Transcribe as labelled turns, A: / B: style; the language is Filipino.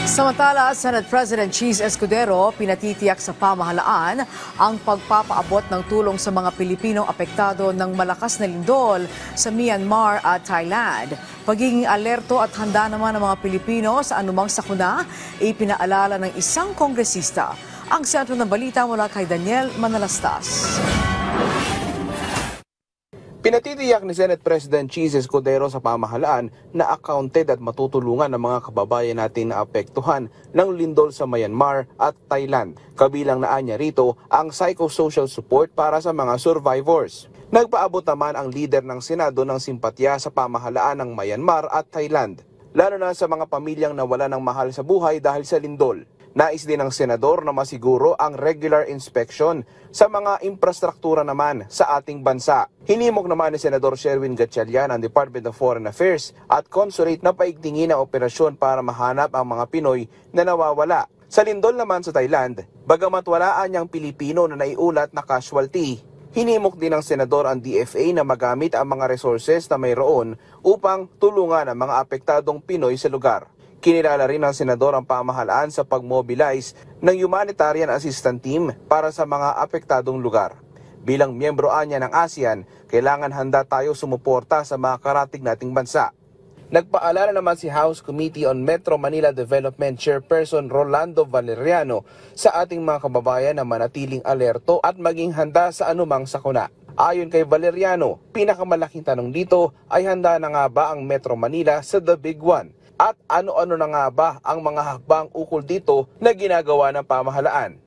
A: Samantala, Senate President Cheese Escudero pinatitiyak sa pamahalaan ang pagpapaabot ng tulong sa mga Pilipinong apektado ng malakas na lindol sa Myanmar at Thailand. Pagiging alerto at handa naman ng mga Pilipino sa anumang sakuna, ipinaalala ng isang kongresista. Ang sentro ng balita mula kay Daniel Manalastas.
B: Pinatitiyak ni Senate President Cheese Escudero sa pamahalaan na accounted at matutulungan ng mga kababayan natin na apektuhan ng lindol sa Myanmar at Thailand. Kabilang na niya rito ang psychosocial support para sa mga survivors. Nagpaabot naman ang leader ng Senado ng simpatya sa pamahalaan ng Myanmar at Thailand, lalo na sa mga pamilyang nawala ng mahal sa buhay dahil sa lindol. Nais din ng senador na masiguro ang regular inspection sa mga infrastruktura naman sa ating bansa. Hinimok naman ni Senador Sherwin Gatchalian ang Department of Foreign Affairs at Consulate na paigtingin ang operasyon para mahanap ang mga Pinoy na nawawala. Sa lindol naman sa Thailand, bagamat walaan niyang Pilipino na naiulat na casualty, hinimok din ng senador ang DFA na magamit ang mga resources na mayroon upang tulungan ang mga apektadong Pinoy sa lugar. Kinilala rin ng senador ang pamahalaan sa pag-mobilize ng humanitarian assistance team para sa mga apektadong lugar. Bilang miyembro niya ng ASEAN, kailangan handa tayo sumuporta sa mga karatig nating bansa. Nagpaalala naman si House Committee on Metro Manila Development Chairperson Rolando Valeriano sa ating mga kababayan na manatiling alerto at maging handa sa anumang sakuna. Ayon kay Valeriano, pinakamalaking tanong dito ay handa na nga ba ang Metro Manila sa The Big One? At ano-ano na nga ba ang mga hakbang ukol dito na ginagawa ng pamahalaan?